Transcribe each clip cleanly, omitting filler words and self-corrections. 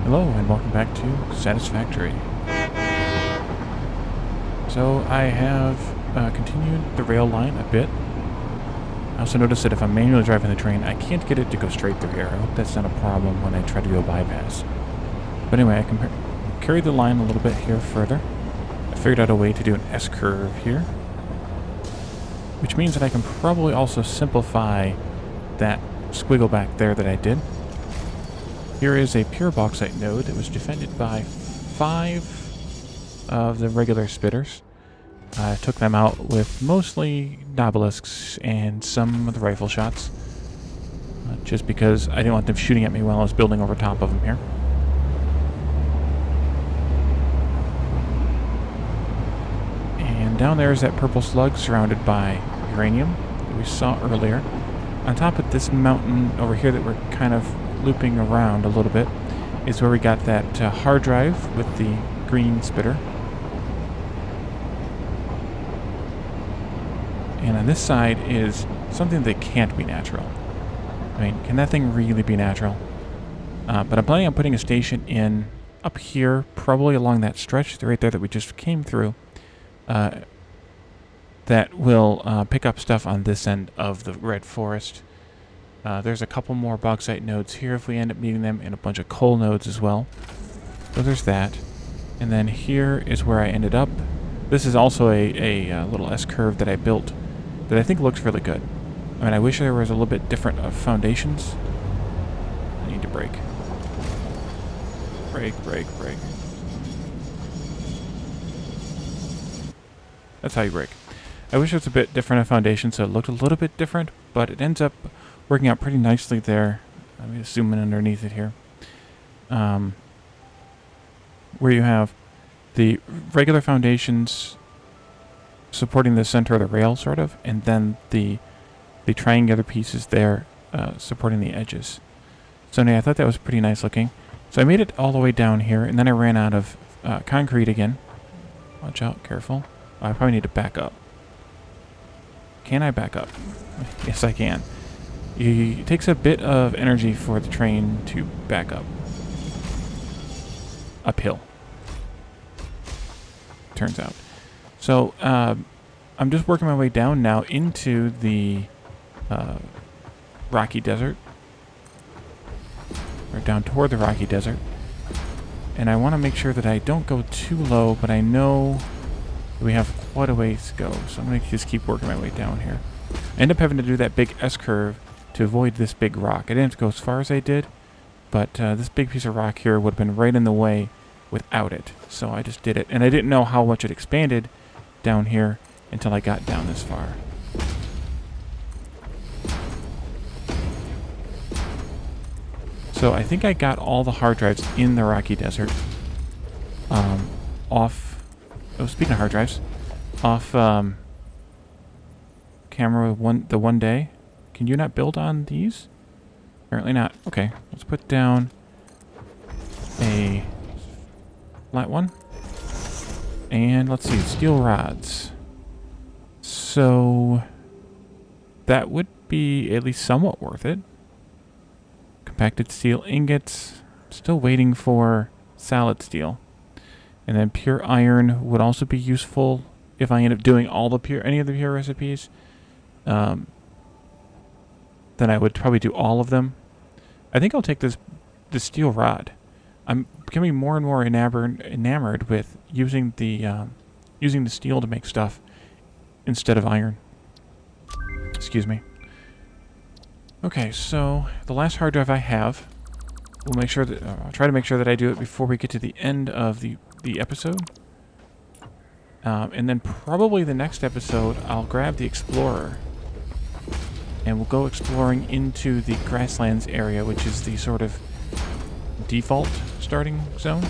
Hello and welcome back to Satisfactory. So I have continued the rail line a bit. I also noticed that if I'm manually driving the train, I can't get it to go straight through here. I hope that's not a problem when I try to do a bypass. But anyway, I can carry the line a little bit here further. I figured out a way to do an S-curve here, which means that I can probably also simplify that squiggle back there that I did. Here is a pure bauxite node that was defended by 5 of the regular spitters. I took them out with mostly obelisks and some of the rifle shots, just because I didn't want them shooting at me while I was building over top of them here. And down there is that purple slug surrounded by uranium that we saw earlier. On top of this mountain over here that we're kind of looping around a little bit is where we got that hard drive with the green spitter. And on this side is something that can't be natural. I mean, can that thing really be natural? But I'm planning on putting a station in up here, probably along that stretch right there that we just came through, that will pick up stuff on this end of the red forest. There's a couple more bauxite nodes here if we end up needing them, and a bunch of coal nodes as well. So there's that. And then here is where I ended up. This is also a little S-curve that I built that I think looks really good. I mean, I wish there was a little bit different of foundations. I need to brake. Brake. That's how you brake. I wish it was a bit different of foundation so it looked a little bit different, but it ends up working out pretty nicely there. Let me zoom in underneath it here. Where you have the regular foundations supporting the center of the rail, sort of, and then the triangular pieces there supporting the edges. So anyway, I thought that was pretty nice looking. So I made it all the way down here, and then I ran out of concrete again. Watch out, careful. I probably need to back up. Can I back up? Yes, I can. It takes a bit of energy for the train to back up. Uphill. Turns out. So, I'm just working my way down now into the rocky desert. Or down toward the rocky desert. And I want to make sure that I don't go too low, but I know we have quite a ways to go. So I'm going to just keep working my way down here. I end up having to do that big S-curve to avoid this big rock. I didn't have to go as far as I did, but this big piece of rock here would have been right in the way without it. So I just did it. And I didn't know how much it expanded down here until I got down this far. So I think I got all the hard drives in the rocky desert off... Oh, speaking of hard drives, off camera the one day. Can you not build on these? Apparently not. Okay, let's put down a flat one. And let's see, steel rods. So that would be at least somewhat worth it. Compacted steel ingots. Still waiting for solid steel. And then pure iron would also be useful if I end up doing any of the pure recipes. Then I would probably do all of them. I think I'll take this steel rod. I'm becoming more and more enamored with using the steel to make stuff instead of iron. Excuse me. Okay, so the last hard drive I have, I'll try to make sure that I do it before we get to the end of the episode. And then probably the next episode, I'll grab the Explorer and we'll go exploring into the grasslands area, which is the sort of default starting zone.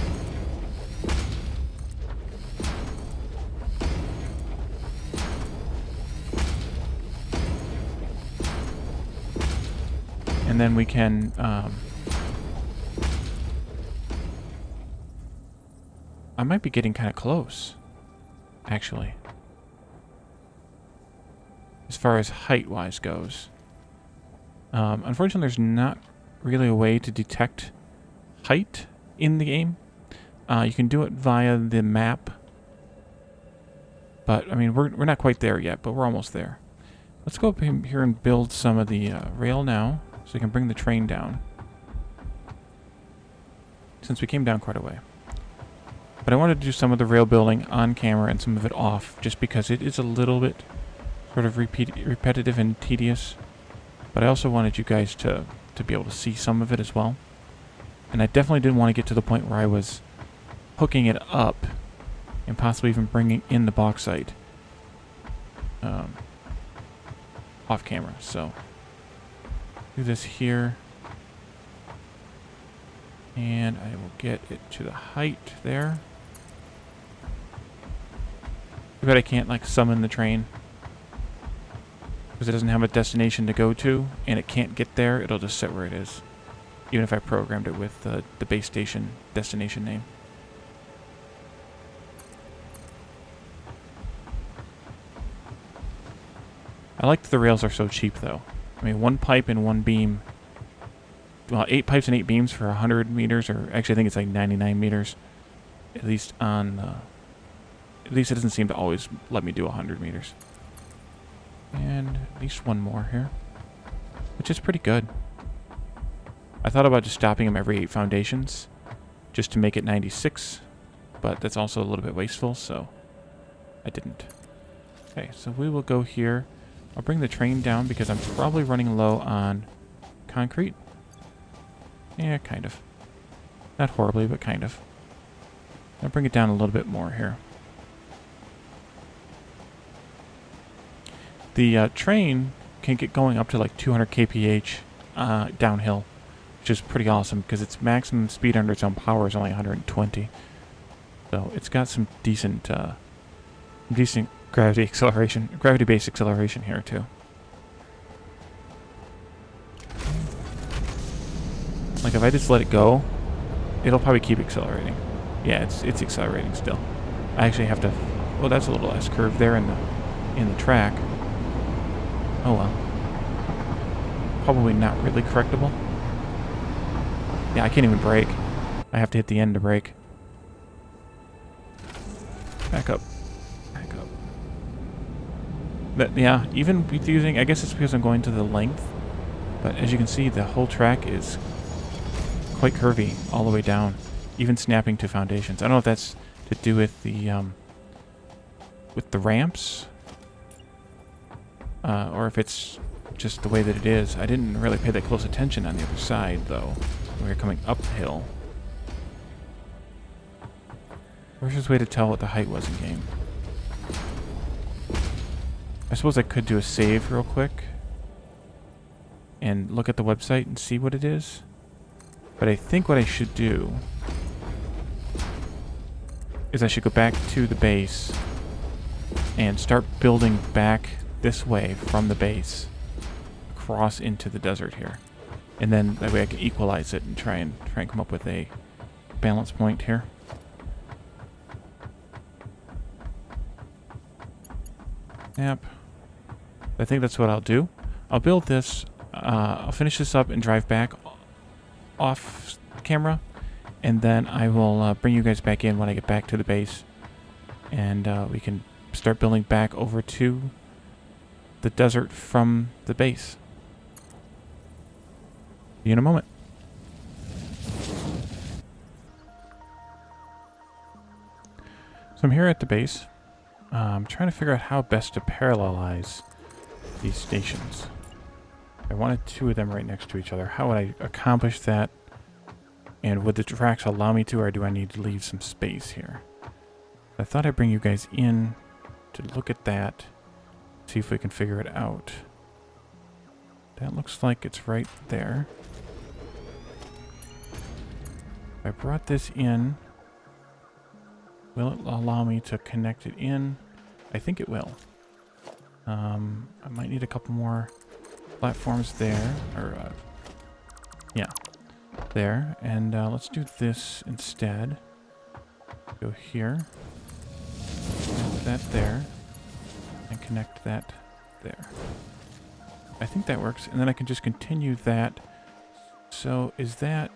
And then we can I might be getting kind of close, actually, as far as height-wise goes. Unfortunately, there's not really a way to detect height in the game. You can do it via the map. But, I mean, we're not quite there yet, but we're almost there. Let's go up here and build some of the rail now, so we can bring the train down. Since we came down quite a way. But I wanted to do some of the rail building on camera and some of it off, just because it is a little bit sort of repetitive and tedious. But I also wanted you guys to be able to see some of it as well. And I definitely didn't want to get to the point where I was hooking it up and possibly even bringing in the bauxite off camera. So do this here. And I will get it to the height there. Too bad I can't like summon the train, because it doesn't have a destination to go to, and it can't get there. It'll just sit where it is, even if I programmed it with the base station destination name. I like that the rails are so cheap, though. I mean, one pipe and one beam. Well, 8 pipes and 8 beams for 100 meters, or actually I think it's like 99 meters. At least on, at least it doesn't seem to always let me do 100 meters. And at least one more here, which is pretty good. I thought about just stopping them every 8 foundations, just to make it 96, but that's also a little bit wasteful, so I didn't. Okay, so we will go here. I'll bring the train down because I'm probably running low on concrete. Yeah, kind of. Not horribly, but kind of. I'll bring it down a little bit more here. The train can get going up to like 200 kph downhill, which is pretty awesome because its maximum speed under its own power is only 120. So it's got some decent gravity acceleration, gravity-based acceleration here too. Like if I just let it go, it'll probably keep accelerating. Yeah, it's accelerating still. I actually have to. Well, that's a little S curve there in the track. Oh well. Probably not really correctable. Yeah, I can't even brake. I have to hit the end to brake. Back up. Back up. But yeah, even with using, I guess it's because I'm going to the length. But as you can see, the whole track is quite curvy all the way down, even snapping to foundations. I don't know if that's to do with the ramps, or if it's just the way that it is. I didn't really pay that close attention on the other side, though. We were coming uphill. Where's this way to tell what the height was in game? I suppose I could do a save real quick and look at the website and see what it is. But I think what I should do is I should go back to the base and start building back this way from the base across into the desert here. And then that way I can equalize it and try and come up with a balance point here. Yep. I think that's what I'll do. I'll build this, I'll finish this up and drive back off camera, and then I will bring you guys back in when I get back to the base, and we can start building back over to the desert from the base. See you in a moment. So I'm here at the base. I'm trying to figure out how best to parallelize these stations. I wanted 2 of them right next to each other. How would I accomplish that? And would the tracks allow me to, or do I need to leave some space here? I thought I'd bring you guys in to look at that, see if we can figure it out. That looks like it's right there. If I brought this in, will it allow me to connect it in? I think it will. I might need a couple more platforms there, or yeah, there. And let's do this instead. Go here, connect that there, and connect that there. I think that works, and then I can just continue that. So is that...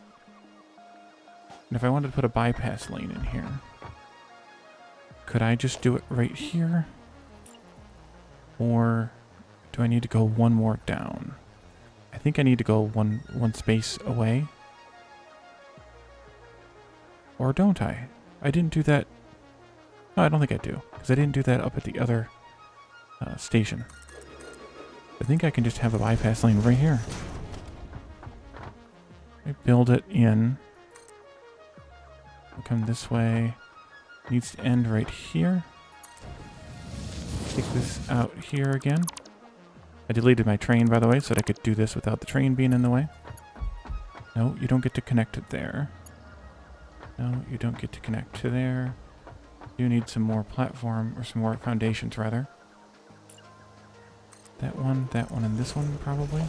And if I wanted to put a bypass lane in here, could I just do it right here? Or do I need to go one more down? I think I need to go one space away. Or don't I? I didn't do that. No, I don't think I do, because I didn't do that up at the other station. I think I can just have a bypass lane right here. I build it in. We'll come this way. Needs to end right here. Take this out here again. I deleted my train, by the way, so that I could do this without the train being in the way. No, you don't get to connect it there. No, you don't get to connect to there. You need some more platform, or some more foundations, rather. That one, and this one, probably.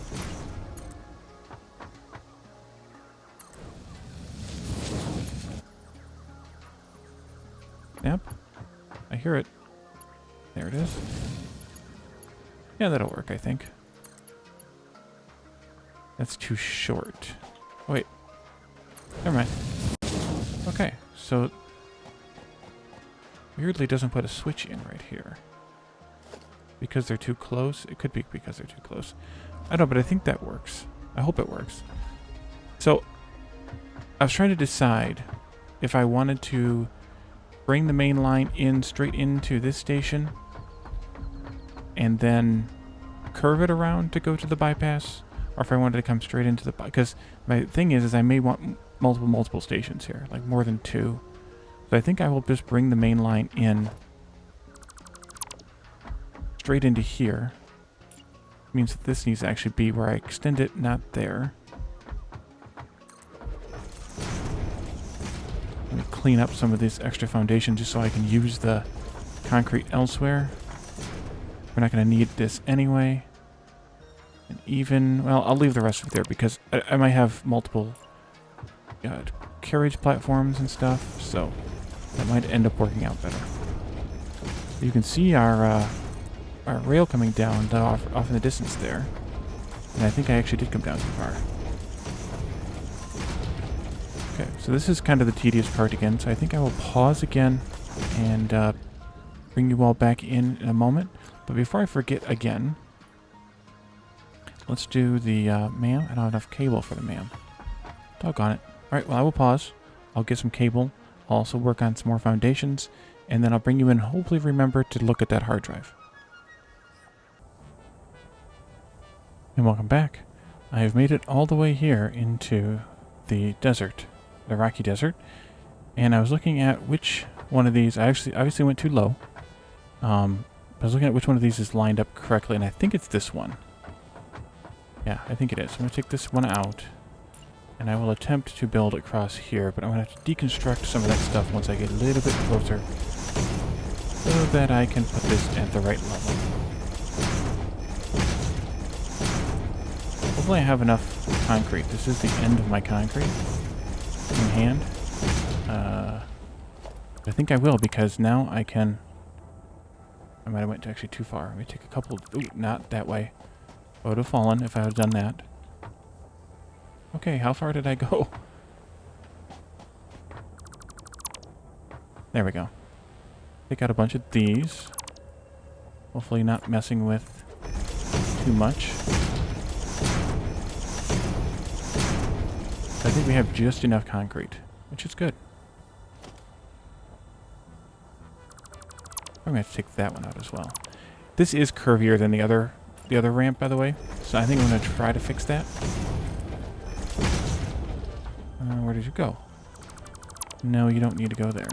Yep. I hear it. There it is. Yeah, that'll work, I think. That's too short. Wait. Never mind. Okay, so weirdly doesn't put a switch in right here. Because they're too close? It could be because they're too close. I don't know, but I think that works. I hope it works. So, I was trying to decide if I wanted to bring the main line in straight into this station and then curve it around to go to the bypass, or if I wanted to come straight into the... Because my thing is I may want multiple stations here, like more than 2. So I think I will just bring the main line in straight into here. Means that this needs to actually be where I extend it, not there. Let me clean up some of this extra foundation just so I can use the concrete elsewhere. We're not going to need this anyway. And even, well, I'll leave the rest of it there because I might have multiple carriage platforms and stuff, so that might end up working out better. You can see our rail coming down off in the distance there. And I think I actually did come down too far. Okay, so this is kind of the tedious part again, so I think I will pause again and bring you all back in a moment. But before I forget again, let's do the MAM. I don't have enough cable for the MAM. Doggone it. Alright, well I will pause. I'll get some cable. I'll also work on some more foundations. And then I'll bring you in, hopefully remember to look at that hard drive. And welcome back. I have made it all the way here into the desert, the Rocky Desert. And I was looking at which one of these, I obviously went too low. I was looking at which one of these is lined up correctly, and I think it's this one. Yeah, I think it is. I'm going to take this one out, and I will attempt to build across here, but I'm going to have to deconstruct some of that stuff once I get a little bit closer, so that I can put this at the right level. Hopefully I have enough concrete. This is the end of my concrete in hand. I think I will, because now I can... I might have went actually too far. Let me take a couple... Ooh, not that way. I would have fallen if I had done that. Okay, how far did I go? There we go. Take out a bunch of these. Hopefully not messing with too much. I think we have just enough concrete, which is good. I'm going to have to take that one out as well. This is curvier than the other ramp, by the way. So I think I'm going to try to fix that. Where did you go? No, you don't need to go there.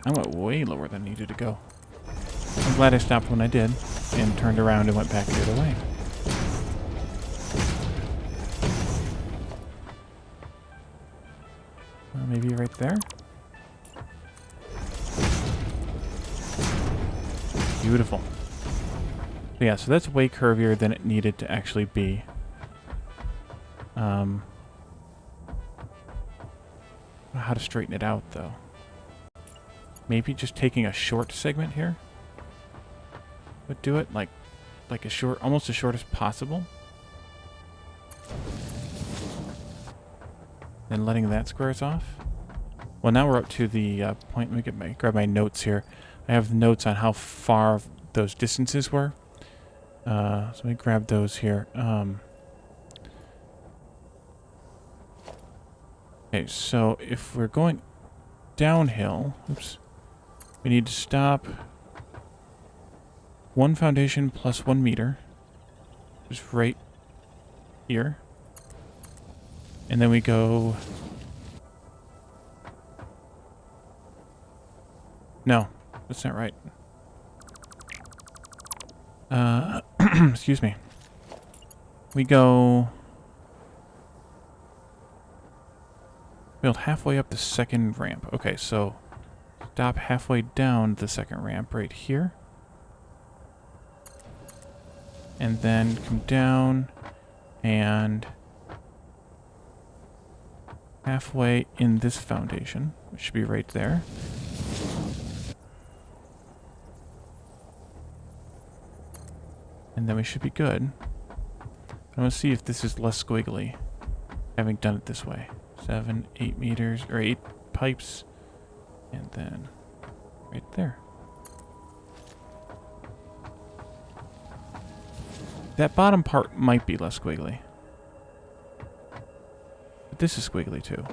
I went way lower than needed to go. I'm glad I stopped when I did and turned around and went back the other way. Maybe right there? Beautiful. But yeah, so that's way curvier than it needed to actually be. I don't know how to straighten it out, though. Maybe just taking a short segment here would do it, like a short, almost as short as possible. then letting that square us off. Well, now we're up to the point. Let me grab my notes here. I have notes on how far those distances were. So let me grab those here. Okay, so if we're going downhill, oops, we need to stop 1 foundation plus 1 meter, just right here. And then we go... No, that's not right. Excuse me. We go... build halfway up the second ramp. Okay, so stop halfway down the second ramp right here. And then come down and halfway in this foundation, which should be right there. And then we should be good. I want to see if this is less squiggly, having done it this way. 7, 8 meters, or 8 pipes, and then right there. That bottom part might be less squiggly. But this is squiggly too.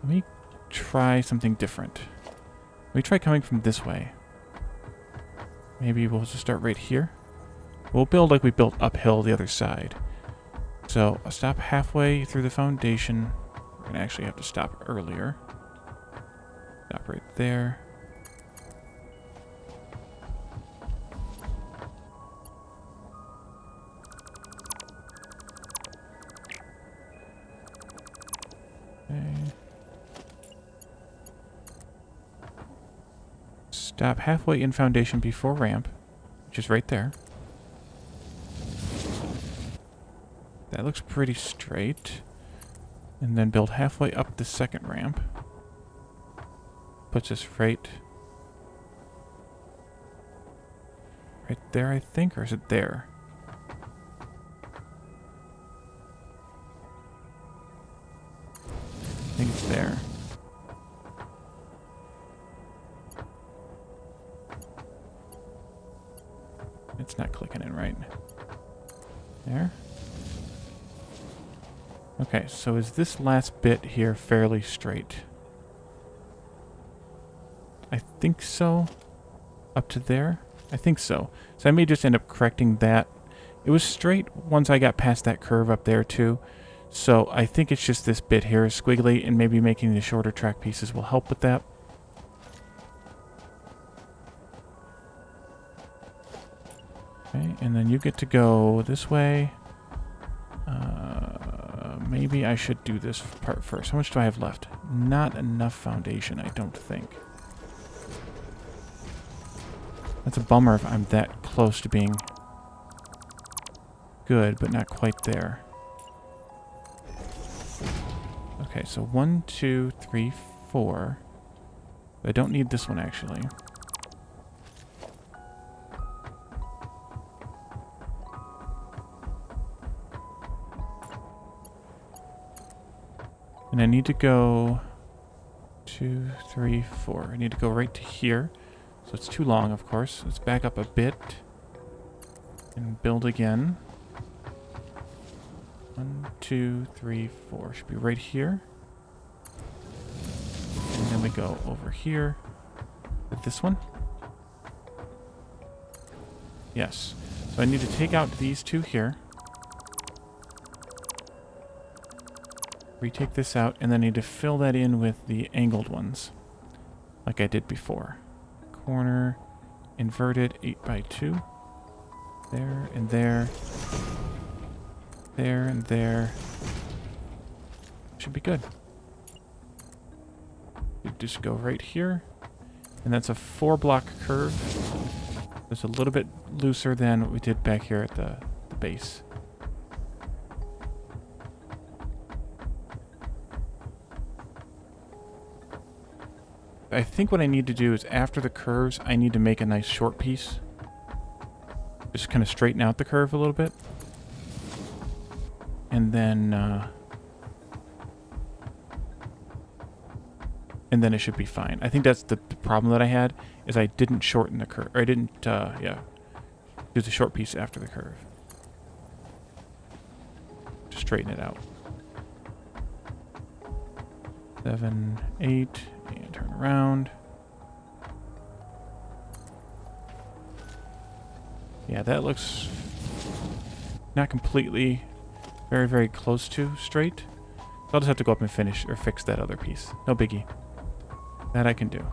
Let me try something different. Let me try coming from this way. Maybe we'll just start right here. We'll build like we built uphill the other side. So I'll stop halfway through the foundation. We're going to actually have to stop earlier. Stop right there. Okay. Stop halfway in foundation before ramp, which is right there. That looks pretty straight. And then build halfway up the second ramp. Puts us right there, I think, or is it there? I think it's there. It's not clicking in right. There. Okay, so is this last bit here fairly straight? I think so. Up to there? I think so. So I may just end up correcting that. It was straight once I got past that curve up there too. So I think it's just this bit here is squiggly, and maybe making the shorter track pieces will help with that. Okay, and then you get to go this way. Maybe I should do this part first. How much do I have left? Not enough foundation, I don't think. That's a bummer if I'm that close to being good, but not quite there. Okay, so 1, 2, 3, 4. I don't need this one, actually. And I need to go 2, 3, 4. I need to go right to here. So it's too long, of course. Let's back up a bit and build again. 1, 2, 3, 4. Should be right here. And then we go over here with this one. Yes. So I need to take out these two here. Retake this out, and then I need to fill that in with the angled ones, like I did before. Corner, inverted, 8 by 2. There and there. There and there. Should be good. You just go right here, and that's a 4-block curve. It's a little bit looser than what we did back here at the base. I think what I need to do is after the curves, I need to make a nice short piece. Just kind of straighten out the curve a little bit. and then it should be fine. I think that's the problem that I had, is I didn't shorten the curve, or I didn't, yeah, do the short piece after the curve. Just straighten it out. 7, 8, and turn around. Yeah, that looks not completely, very, very close to straight. So I'll just have to go up and finish or fix that other piece. No biggie. That I can do.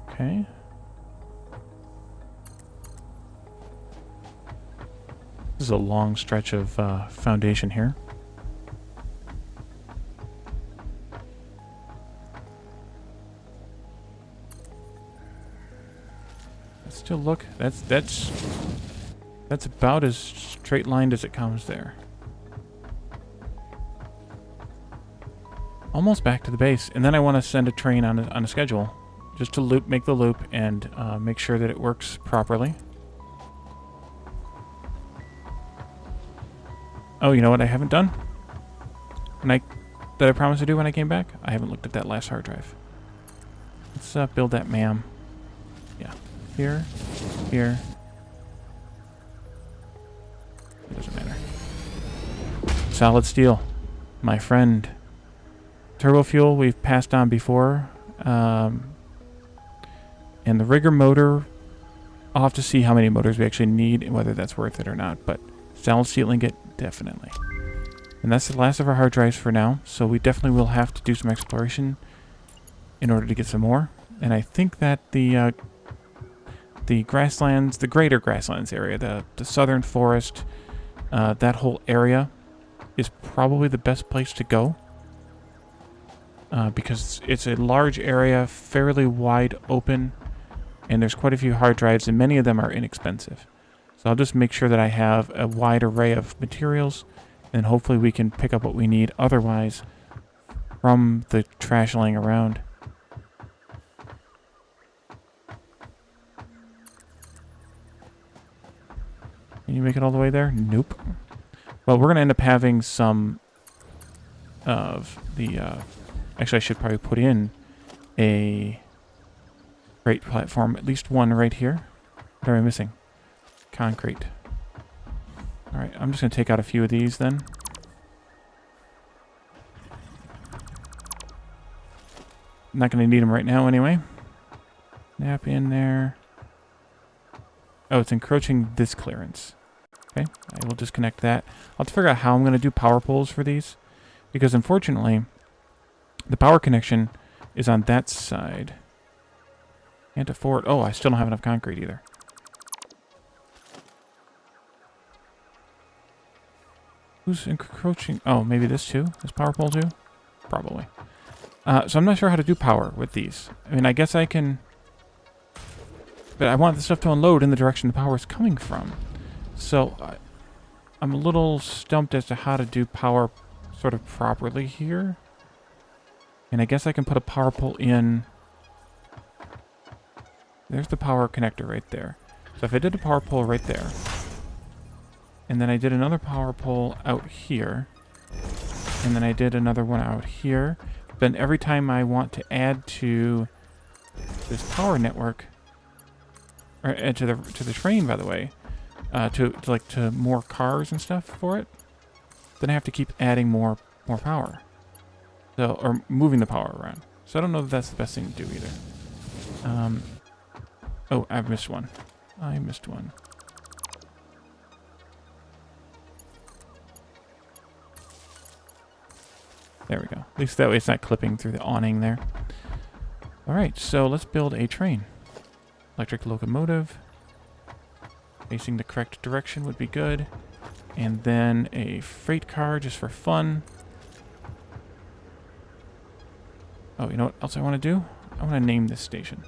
Okay. This is a long stretch of foundation here. Still look, that's about as straight lined as it comes there. Almost back to the base, and then I want to send a train on a schedule, just to make the loop and make sure that it works properly. Oh, you know what I haven't done? That I promised to do when I came back? I haven't looked at that last hard drive. Let's build that MAM. Yeah. Here. Here. It doesn't matter. Solid steel. My friend. Turbo fuel we've passed on before. And the rigger motor, I'll have to see how many motors we actually need and whether that's worth it or not. But solid steel ingot, definitely. And that's the last of our hard drives for now. So we definitely will have to do some exploration in order to get some more. And I think that the grasslands, the greater grasslands area, the southern forest, that whole area is probably the best place to go. Because it's a large area, fairly wide open, and there's quite a few hard drives, and many of them are inexpensive. So I'll just make sure that I have a wide array of materials, and hopefully we can pick up what we need otherwise from the trash laying around. Can you make it all the way there? Nope. Well, we're going to end up having some of the... actually, I should probably put in a freight platform, at least one right here. What am I missing? Concrete. Alright, I'm just going to take out a few of these then. Not going to need them right now anyway. Snap in there. Oh, it's encroaching this clearance. Okay, I will disconnect that. I'll have to figure out how I'm going to do power poles for these. Because unfortunately, the power connection is on that side. Can't afford... Oh, I still don't have enough concrete either. Who's encroaching? Oh, maybe this too? This power pole too? Probably. So I'm not sure how to do power with these. I mean, I guess I can... But I want the stuff to unload in the direction the power is coming from. So I'm a little stumped as to how to do power sort of properly here. And I guess I can put a power pole in... There's the power connector right there. So if I did a power pole right there, and then I did another power pole out here, and then I did another one out here, then every time I want to add to this power network, or to the train, by the way, to more cars and stuff for it, then I have to keep adding more power. So, or moving the power around. So I don't know if that's the best thing to do either. Oh, I've missed one. I missed one. There we go. At least that way it's not clipping through the awning there. Alright, so let's build a train. Electric locomotive. Facing the correct direction would be good. And then a freight car just for fun. Oh, you know what else I want to do? I want to name this station.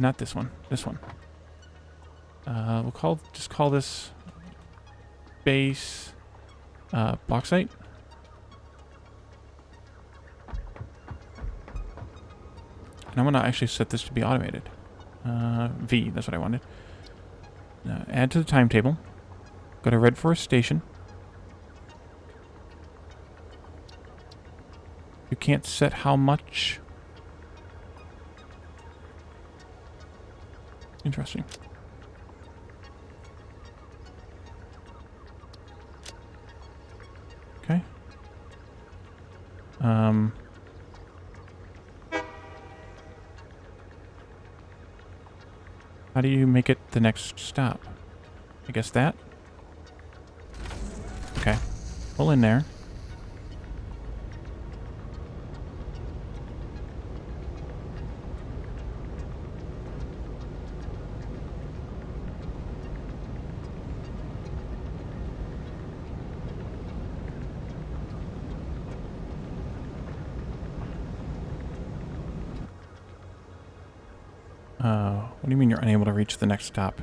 Not this one. This one. We'll just call this base bauxite. And I'm gonna actually set this to be automated. V, that's what I wanted. Add to the timetable. Go to Red Forest Station. You can't set how much. Interesting. Okay. How do you make it the next stop? I guess that? Okay. Pull in there. What do you mean you're unable to reach the next stop?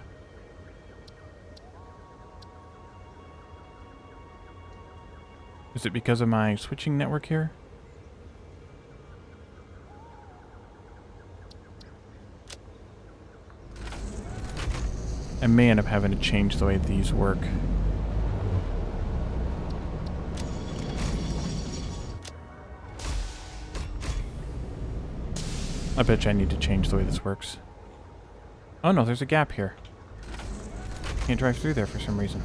Is it because of my switching network here? I may end up having to change the way these work. I bet you I need to change the way this works. Oh no, there's a gap here. Can't drive through there for some reason.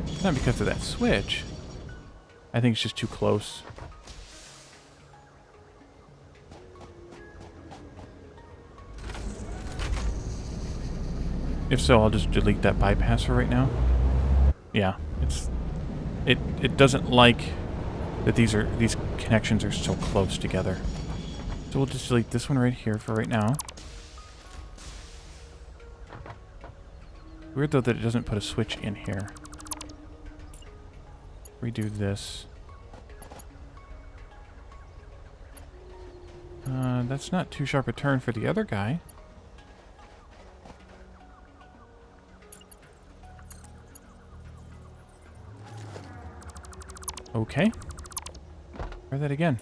It's not because of that switch. I think it's just too close. If so, I'll just delete that bypass for right now. Yeah, it doesn't like that these connections are so close together. So we'll just delete this one right here for right now. Weird though that it doesn't put a switch in here. Redo this. That's not too sharp a turn for the other guy. Okay. Try that again.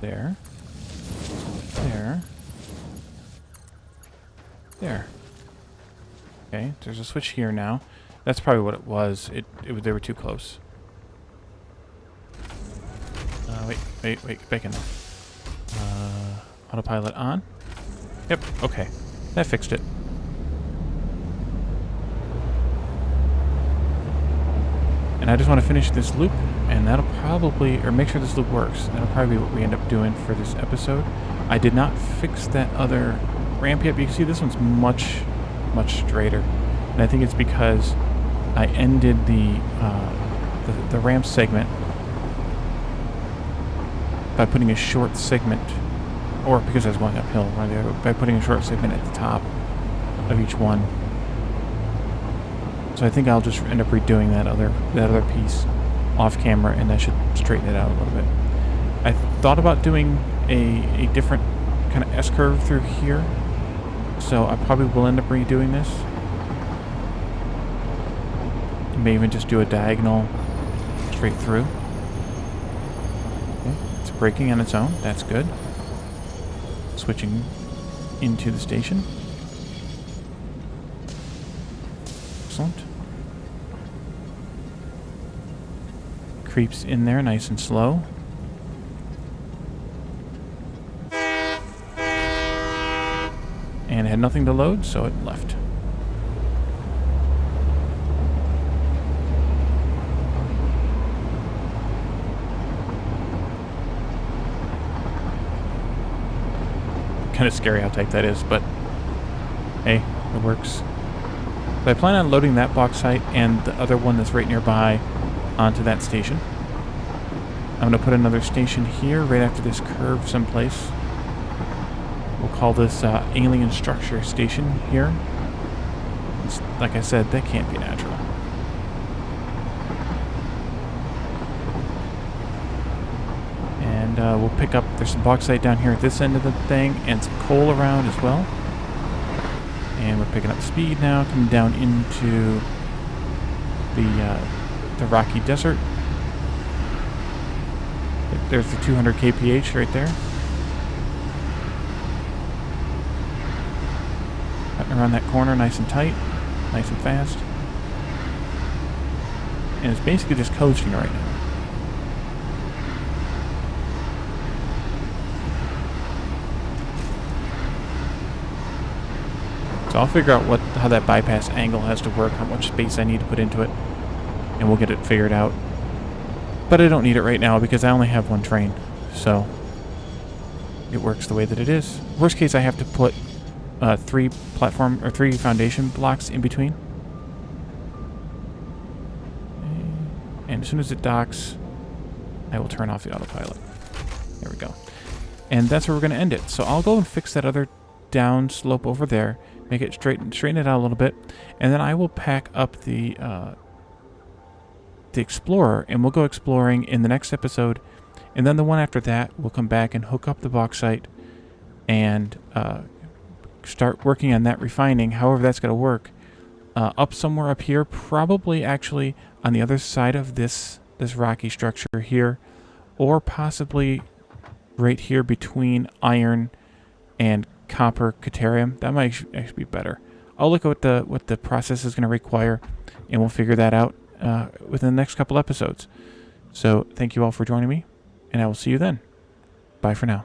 There. There. There. Okay, there's a switch here now. That's probably what it was. They were too close. Wait, get back in there. Autopilot on. Yep, okay. That fixed it. And I just want to finish this loop, and that'll probably, or make sure this loop works. That'll probably be what we end up doing for this episode. I did not fix that other ramp yet, but you can see this one's much straighter. And I think it's because I ended the ramp segment by putting a short segment, or because I was going uphill, by putting a short segment at the top of each one. So I think I'll just end up redoing that other piece off camera, and that should straighten it out a little bit. I thought about doing a different kind of S-curve through here, so I probably will end up redoing this. I may even just do a diagonal straight through. Okay. It's braking on its own. That's good. Switching into the station. Excellent. Creeps in there nice and slow. And it had nothing to load, so it left. Kind of scary how tight that is, but hey, it works. So I plan on loading that bauxite and the other one that's right nearby onto that station. I'm going to put another station here right after this curve someplace. We'll call this alien structure station here. Like I said, that can't be natural. And And we'll pick up, there's some bauxite down here at this end of the thing, and some coal around as well. And we're picking up speed now, coming down into the rocky desert. There's the 200 kph right there. Cutting around that corner nice and tight, nice and fast. And it's basically just coasting right now. So I'll figure out how that bypass angle has to work, how much space I need to put into it, and we'll get it figured out. But I don't need it right now because I only have one train, so it works the way that it is. Worst case, I have to put 3 foundation blocks in between. And as soon as it docks, I will turn off the autopilot. There we go. And that's where we're going to end it. So I'll go and fix that other down slope over there, make it straighten it out a little bit, and then I will pack up the Explorer, and we'll go exploring in the next episode, and then the one after that we'll come back and hook up the bauxite and start working on that refining, however that's going to work, up somewhere up here, probably actually on the other side of this rocky structure here, or possibly right here between iron and copper caterium. That might actually be better. I'll look at what the process is going to require, and we'll figure that out within the next couple episodes. So thank you all for joining me, and I will see you then. Bye for now.